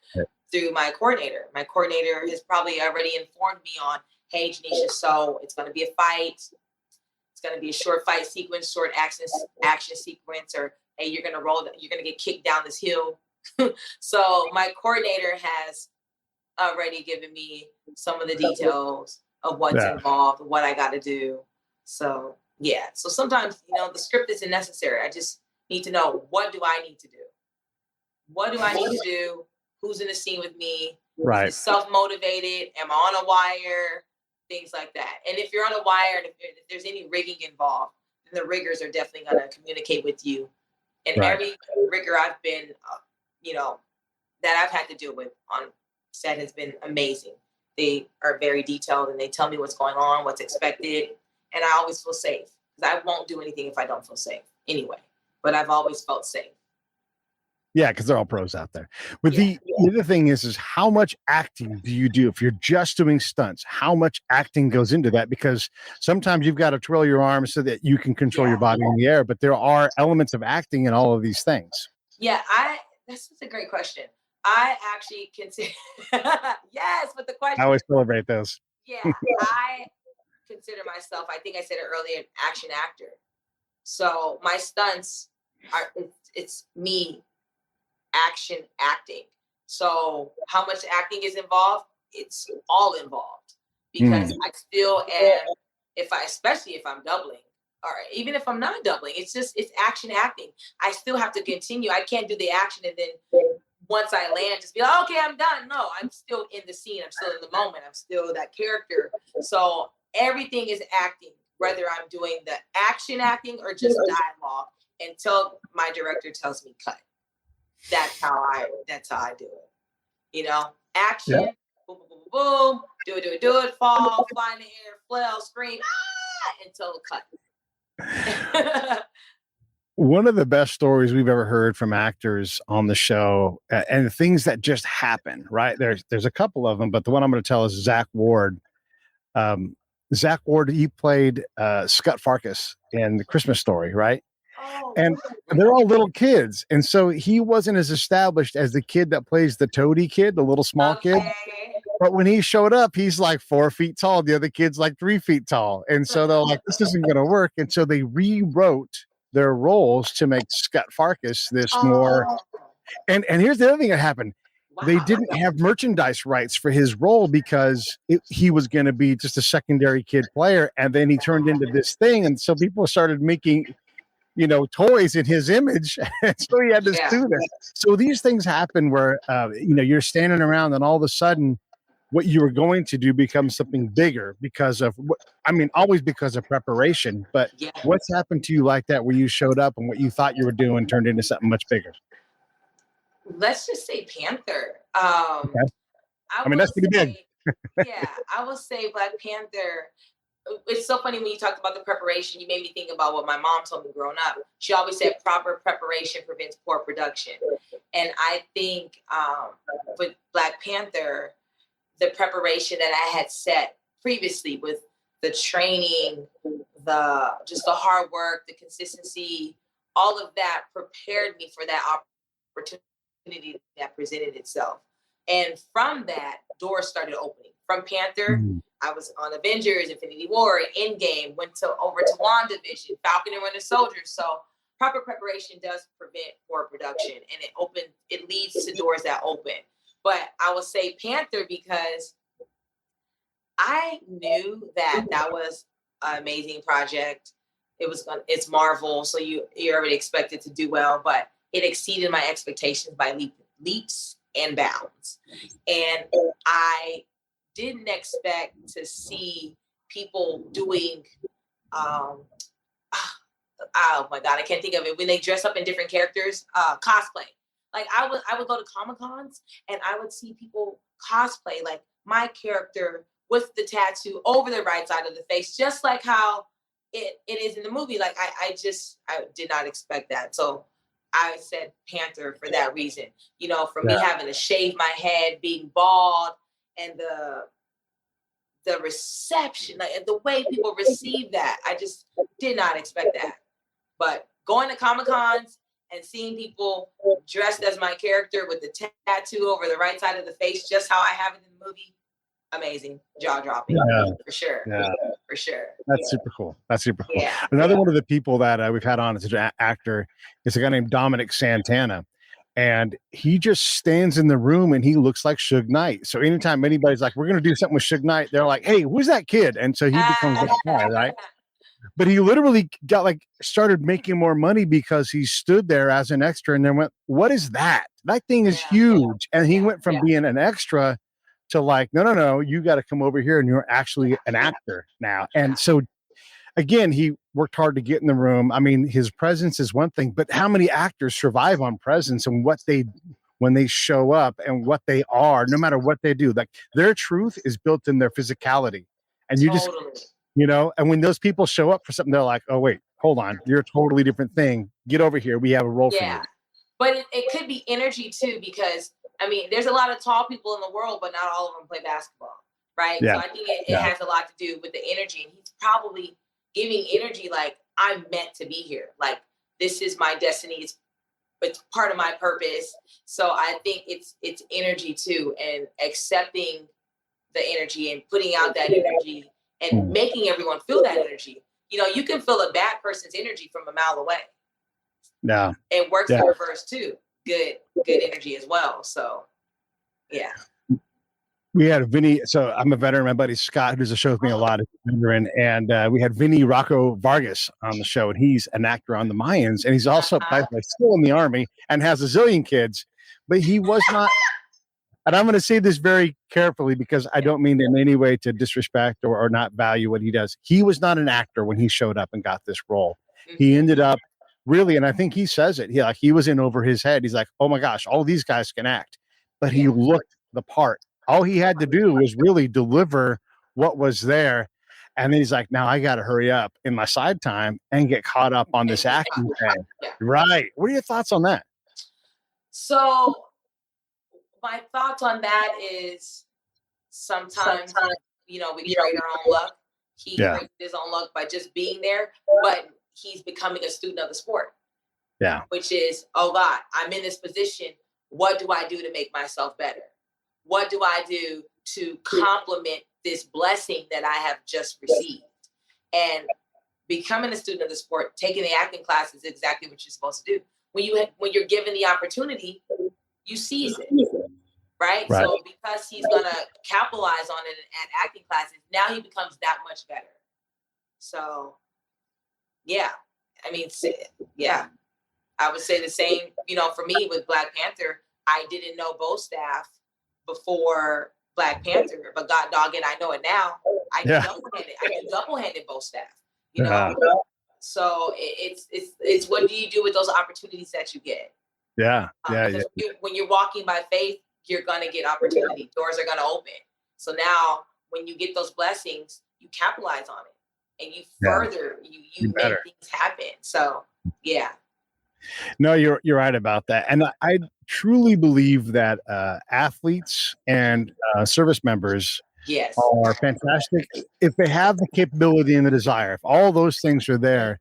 through my coordinator. My coordinator has probably already informed me on, hey, Janeshia, so it's going to be a fight. It's going to be a short fight sequence, short action sequence, or hey, you're going to get kicked down this hill. So my coordinator has already given me some of the details of what's involved, what I got to do. So yeah. So sometimes, the script isn't necessary. I just need to know, what do I need to do? What do I need to do? Who's in the scene with me? Right. Is self-motivated? Am I on a wire? Things like that. And if you're on a wire and if there's any rigging involved, then the riggers are definitely going to communicate with you. And every rigger I've been, that I've had to deal with on set has been amazing. They are very detailed and they tell me what's going on, what's expected. And I always feel safe because I won't do anything if I don't feel safe anyway. But I've always felt safe. Yeah, because they're all pros out there. But the other thing is how much acting do you do? If you're just doing stunts, how much acting goes into that? Because sometimes you've got to twirl your arms so that you can control your body in the air, but there are elements of acting in all of these things. Yeah, that's a great question. I actually consider, yes, but the question. I always celebrate those. Yeah, I consider myself, I think I said it earlier, an action actor. So my stunts it's me action acting. So how much acting is involved? It's all involved because I still am, especially if I'm doubling or even if I'm not doubling, it's action acting. I still have to continue. I can't do the action and then once I land, just be like, okay, I'm done. No, I'm still in the scene. I'm still in the moment. I'm still that character. So everything is acting, whether I'm doing the action acting or just dialogue until my director tells me cut. That's how I do it. Action, boom, boom, boom, boom, do it, fall, fly in the air, flail, scream, until cut. One of the best stories we've ever heard from actors on the show, and the things that just happen, right? There's a couple of them, but the one I'm going to tell is Zach Ward. Zach Ward, he played Scott Farkas in The Christmas Story, right? Oh, and they're all little kids. And so he wasn't as established as the kid that plays the toady kid, the little small kid. But when he showed up, he's like 4 feet tall. The other kid's like 3 feet tall. And so they're like, this isn't going to work. And so they rewrote their roles to make Scott Farkas this more. And here's the other thing that happened. They didn't have merchandise rights for his role because he was going to be just a secondary kid player. And then he turned into this thing. And so people started making, toys in his image. And so he had to do that. So these things happen where, you're standing around and all of a sudden what you were going to do becomes something bigger because of always because of preparation. But what's happened to you like that where you showed up and what you thought you were doing turned into something much bigger? Let's just say Panther. Okay. That's pretty big. Yeah, I will say Black Panther. It's so funny when you talked about the preparation. You made me think about what my mom told me growing up. She always said proper preparation prevents poor production. And I think with Black Panther, the preparation that I had set previously with the training, the hard work, the consistency, all of that prepared me for that opportunity that presented itself. And from that, doors started opening. From Panther, I was on Avengers, Infinity War, Endgame, went over to WandaVision, Falcon and Winter Soldier. So proper preparation does prevent poor production, and it leads to doors that open. But I will say Panther because I knew that was an amazing project. It's Marvel, so you're already expected to do well, but it exceeded my expectations by leaps and bounds. And I didn't expect to see people doing oh my God, I can't think of it. When they dress up in different characters, cosplay. Like I would go to Comic-Cons and I would see people cosplay like my character with the tattoo over the right side of the face, just like how it is in the movie. Like I did not expect that. So I said Panther for that reason. For me having to shave my head, being bald, and the reception, like the way people receive that, I just did not expect that. But going to Comic-Cons and seeing people dressed as my character with the tattoo over the right side of the face, just how I have it in the movie, amazing, jaw-dropping, for sure. Yeah. For sure. That's super cool. Yeah. Another one of the people that we've had on as an actor is a guy named Dominic Santana. And he just stands in the room and he looks like Suge Knight. So anytime anybody's like, we're going to do something with Suge Knight, they're like, hey, who's that kid? And so he becomes that guy, right? But he literally started making more money because he stood there as an extra and then went, what is that? That thing is huge. And he went from being an extra to like, no, you got to come over here and you're actually an actor now. And so again, he worked hard to get in the room. I mean, his presence is one thing, but how many actors survive on presence and when they show up and what they are, no matter what they do, like their truth is built in their physicality. And you just, and when those people show up for something, they're like, oh, wait, hold on. You're a totally different thing. Get over here. We have a role for you. But it could be energy too, because there's a lot of tall people in the world, but not all of them play basketball. Right. Yeah. So I think it has a lot to do with the energy. And he's probably giving energy like I'm meant to be here. Like this is my destiny. It's part of my purpose. So I think it's energy too, and accepting the energy and putting out that energy and making everyone feel that energy. You can feel a bad person's energy from a mile away. Yeah. It works in reverse too. Good energy as well. So yeah. We had Vinny. So I'm a veteran. My buddy Scott, who does a show with me a lot, is a veteran. And we had Vinny Rocco Vargas on the show, and he's an actor on the Mayans. And he's also still in the Army and has a zillion kids. But he was not, and I'm going to say this very carefully because I don't mean in any way to disrespect or not value what he does. He was not an actor when he showed up and got this role. He ended up really, and I think he says it, he was in over his head. He's like, oh my gosh, all these guys can act. But he looked the part. All he had to do was really deliver what was there. And then he's like, now I got to hurry up in my side time and get caught up on this acting thing. Right. What are your thoughts on that? So my thoughts on that is sometimes, we create our own luck. He created his own luck by just being there, but he's becoming a student of the sport. Yeah. Which is, oh God, I'm in this position. What do I do to make myself better? What do I do to complement this blessing that I have just received. And becoming a student of the sport, taking the acting class is exactly what you're supposed to do. When you're given the opportunity, you seize it, right? So because he's gonna capitalize on it at acting classes, now he becomes that much better. So, yeah, I mean, yeah, I would say the same. For me with Black Panther, I didn't know Bo-Staff before Black Panther, but God dog it, I know it now. I do double-handed Bo-Staff. So it's what do you do with those opportunities that you get? Because when you're walking by faith, you're gonna get opportunity. Doors are gonna open. So now, when you get those blessings, you capitalize on it, and you further you make things happen. So yeah. No, you're right about that, and I truly believe that athletes and service members are fantastic if they have the capability and the desire. If all those things are there,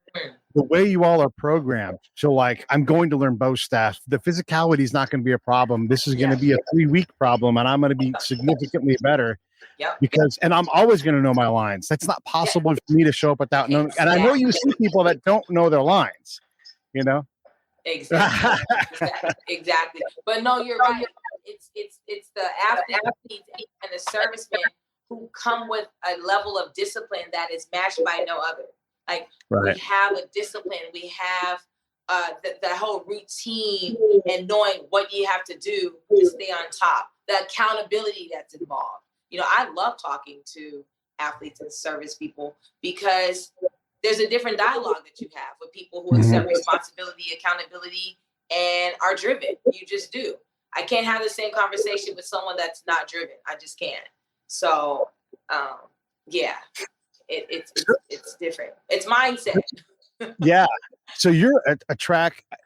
the way you all are programmed. So, like, I'm going to learn Bo-Staff. The physicality is not going to be a problem. This is going to be a 3-week problem, and I'm going to be significantly better. And I'm always going to know my lines. That's not possible for me to show up without knowing. And I know you see people that don't know their lines. Exactly. But no, you're right. It's the athletes and the servicemen who come with a level of discipline that is matched by no other. Like we have a discipline, we have the whole routine and knowing what you have to do to stay on top. The accountability that's involved. I love talking to athletes and service people because there's a different dialogue that you have with people who accept responsibility, accountability, and are driven. You just do. I can't have the same conversation with someone that's not driven. I just can't. So, it's different. It's mindset. Yeah. So you're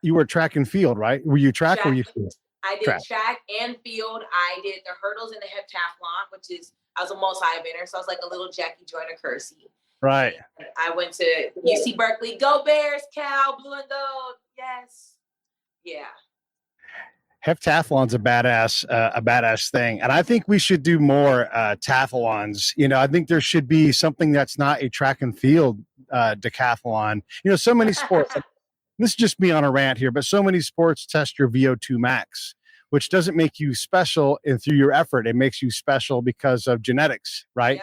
you were track and field, right? Were you track or were you field? I did track and field. I did the hurdles and the heptathlon, I was a multi-eventer. So I was like a little Jackie Joyner Kersey. Right. And I went to UC Berkeley. Go Bears, Cal, blue and gold. Yes. Yeah. Heptathlon's a badass thing. And I think we should do more tathlons. I think there should be something that's not a track and field decathlon. So many sports, this is just me on a rant here, but so many sports test your VO2 max, which doesn't make you special through your effort. It makes you special because of genetics, right?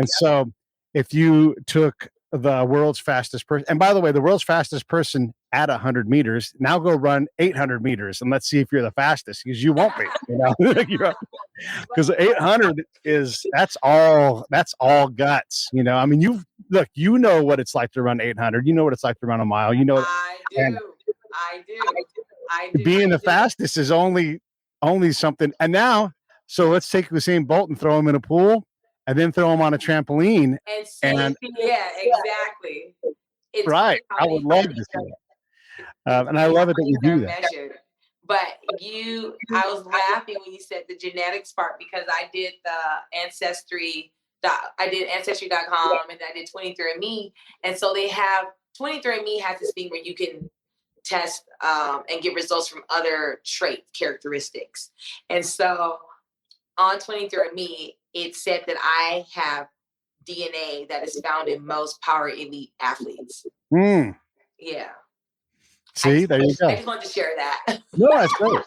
So if you took the world's fastest person, and by the way, the world's fastest person at 100 meters, now go run 800 meters and let's see if you're the fastest, because you won't be, because 800 that's all guts. I mean, you know what it's like to run 800. You know what it's like to run a mile. I do. Being the fastest is only something. And now, so let's take Usain Bolt and throw him in a pool, and then throw them on a trampoline. And exactly. It's right. I would love to see that. And I love it that you do that. But I was laughing when you said the genetics part, because I did the Ancestry. I did Ancestry.com and I did 23andMe. And so they have 23andMe has this thing where you can test and get results from other trait characteristics. And so on 23andMe, it said that I have DNA that is found in most power elite athletes. Yeah. See, there you go. I just wanted to share that. No, that's great.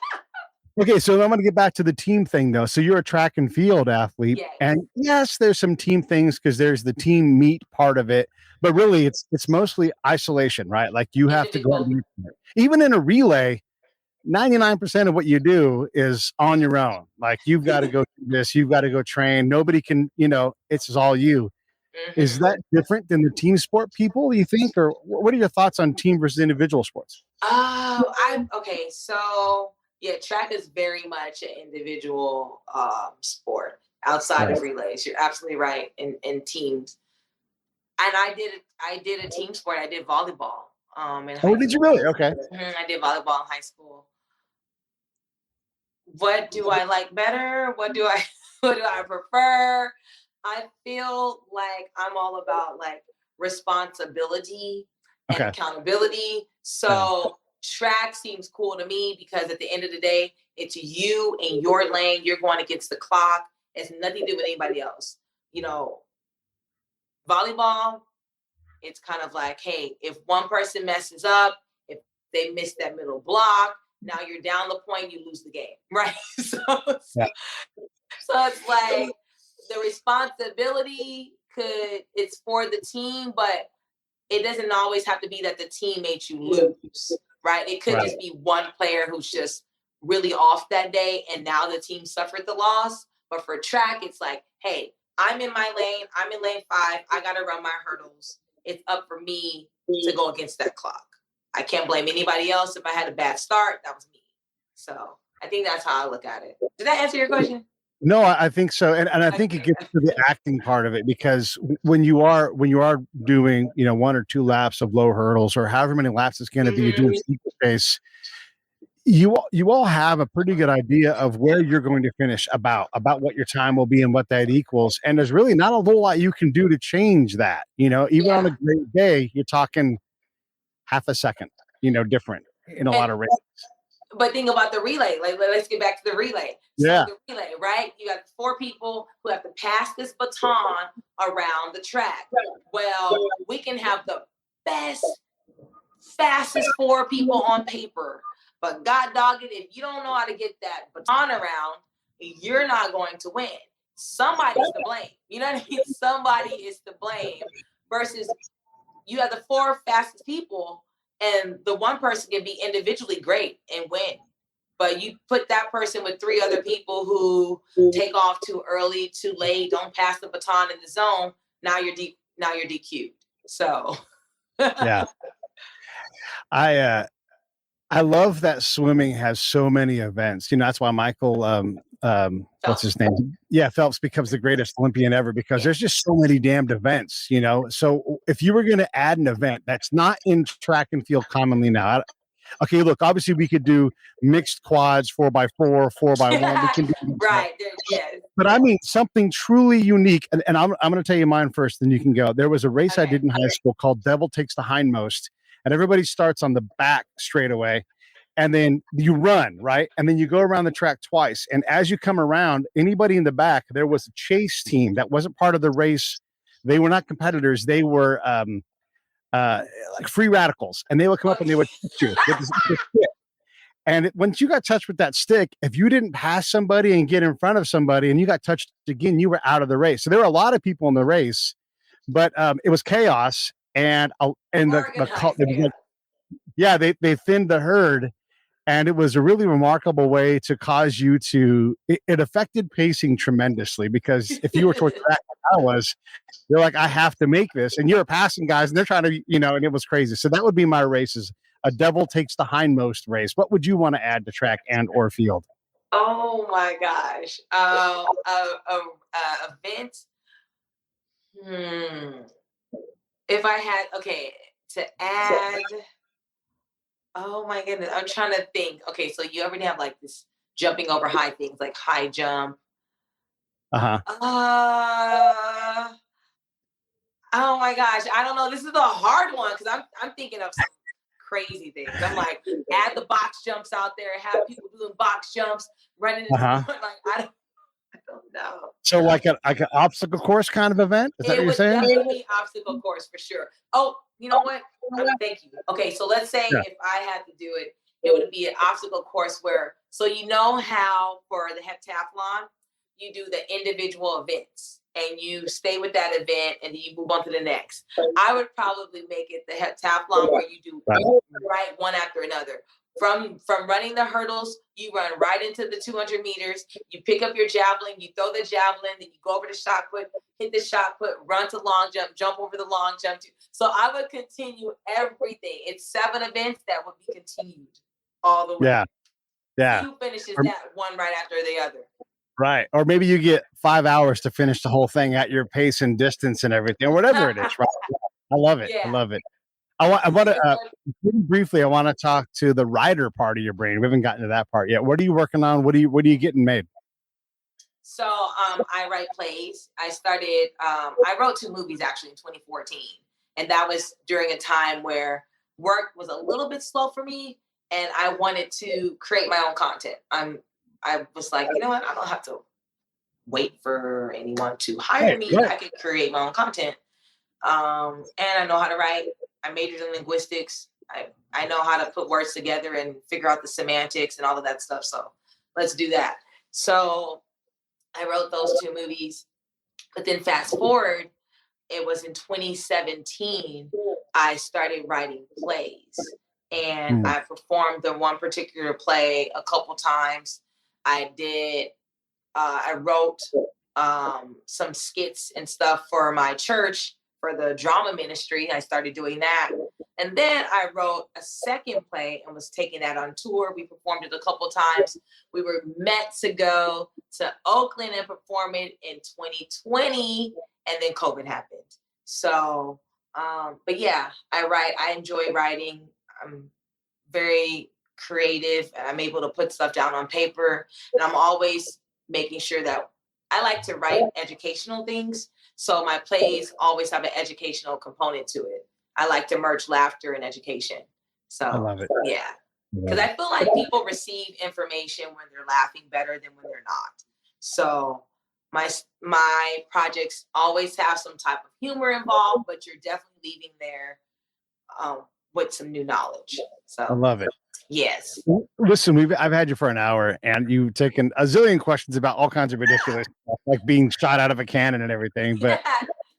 Okay, so I'm going to get back to the team thing, though. So you're a track and field athlete, and yes, there's some team things because there's the team meet part of it, but really, it's mostly isolation, right? Like you have to go. Even in a relay, 99% of what you do is on your own. Like you've got to go do this, you've got to go train. Nobody can, it's all you. Is that different than the team sport people, do you think? Or what are your thoughts on team versus individual sports? Okay. So yeah, track is very much an individual sport outside of relays. You're absolutely right. In teams. And I did a team sport. I did volleyball. Did you really? Okay. I did volleyball in high school. What do I like better? What do I prefer? I feel like I'm all about like responsibility and accountability. So track seems cool to me because at the end of the day, it's you in your lane. You're going against the clock. It's nothing to do with anybody else. You know, volleyball, it's kind of like, hey, if one person messes up, if they miss that middle block, now you're down the point, you lose the game, right? Yeah. So it's like the responsibility it's for the team, but it doesn't always have to be that the team made you lose, right? It could just be one player who's just really off that day, and now the team suffered the loss. But for track, it's like, hey, I'm in my lane. I'm in lane 5. I got to run my hurdles. It's up for me to go against that clock. I can't blame anybody else. If I had a bad start, that was me. So I think that's how I look at it. Did that answer your question? No, I think so, and I think it gets to the acting part of it, because when you are doing 1 or 2 laps of low hurdles, or however many laps it's going to be, you're doing steeplechase, you all have a pretty good idea of where you're going to finish, about what your time will be and what that equals, and there's really not a whole lot you can do to change that. Even on a great day, you're talking half a second, different in a lot of races. But think about the relay. Like, let's get back to the relay. So the relay, right? You got 4 people who have to pass this baton around the track. Well, we can have the best, fastest 4 people on paper. But God dog it, if you don't know how to get that baton around, you're not going to win. Somebody's to blame. You know what I mean? Somebody is to blame. Versus you have the 4 fastest people, and the one person can be individually great and win. But you put that person with 3 other people who take off too early, too late, don't pass the baton in the zone. Now you're DQ'd. So yeah, I love that swimming has so many events. That's why Michael, what's his name? Yeah, Phelps becomes the greatest Olympian ever, because there's just so many damned events. So if you were going to add an event that's not in track and field commonly now, okay, look, obviously we could do mixed quads, 4x4, 4x1. We can do right. Yes. But I mean something truly unique. And I'm going to tell you mine first, then you can go. There was a race I did in high school called Devil Takes the Hindmost, and everybody starts on the back straightaway, and then you run, right? And then you go around the track twice. And as you come around, anybody in the back, there was a chase team that wasn't part of the race. They were not competitors. They were like free radicals, and they would come up and they would touch you with this stick. And once you got touched with that stick, if you didn't pass somebody and get in front of somebody and you got touched again, you were out of the race. So there were a lot of people in the race, but it was chaos. And they thinned the herd, and it was a really remarkable way to cause you to. It affected pacing tremendously, because if you were towards track like I was, you're like, I have to make this, and you're passing guys, and they're trying to, and it was crazy. So that would be my races. A Devil Takes the Hindmost race. What would you want to add to track and or field? Oh my gosh. Event. If I had, to add, oh my goodness, I'm trying to think. Okay, so you already have like this jumping over high things, like high jump. Oh my gosh, I don't know. This is a hard one, because I'm thinking of some crazy things. I'm like, add the box jumps out there, have people doing box jumps, running. Like I don't know. So like an obstacle course kind of event? Is that what you're saying? It would definitely be obstacle course for sure. Oh, you know what? Thank you. Okay, so let's say if I had to do it, it would be an obstacle course where, so how for the heptathlon, you do the individual events and you stay with that event and then you move on to the next. I would probably make it the heptathlon where you do right one after another. From running the hurdles, you run right into the 200 meters. You pick up your javelin, you throw the javelin, then you go over the shot put, hit the shot put, run to long jump over the long jump. So I would continue everything. It's 7 events that would be continued all the way. Yeah. Who finishes that one right after the other? Right. Or maybe you get 5 hours to finish the whole thing at your pace and distance and everything, or whatever it is. Right. I love it. Yeah. I love it. I want to really briefly. I want to talk to the writer part of your brain. We haven't gotten to that part yet. What are you working on? What are you getting made? So I write plays. I started. I wrote 2 movies actually in 2014, and that was during a time where work was a little bit slow for me, and I wanted to create my own content. I was like, you know what? I don't have to wait for anyone to hire me. Right. I could create my own content. And I know how to write. I majored in linguistics. I know how to put words together and figure out the semantics and all of that stuff. So let's do that. So I wrote those 2 movies. But then fast forward, it was in 2017, I started writing plays. And I performed the one particular play a couple times. I wrote some skits and stuff for my church for the drama ministry. I started doing that. And then I wrote a second play and was taking that on tour. We performed it a couple times. We were meant to go to Oakland and perform it in 2020, and then COVID happened. So, but yeah, I enjoy writing. I'm very creative and I'm able to put stuff down on paper, and I'm always making sure that I like to write educational things. So my plays always have an educational component to it. I like to merge laughter and education. So I love it. Yeah. Because I feel like people receive information when they're laughing better than when they're not. So my projects always have some type of humor involved, but you're definitely leaving there with some new knowledge. So I love it. Yes. Listen, I've had you for an hour, and you've taken a zillion questions about all kinds of ridiculous stuff, like being shot out of a cannon and everything. But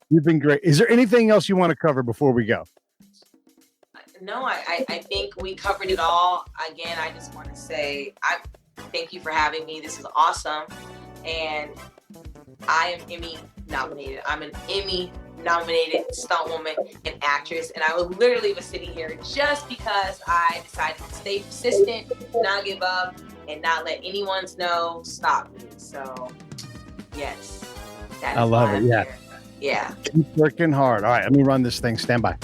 you've been great. Is there anything else you want to cover before we go? No, I think we covered it all. Again, I just want to say I thank you for having me. This is awesome. And I am Emmy nominated. I'm an Emmy nominated stuntwoman and actress. And I literally was sitting here just because I decided to stay persistent, not give up, and not let anyone's no stop me. So, yes. I love it. Yeah. Here. Yeah. Keep working hard. All right, let me run this thing. Stand by.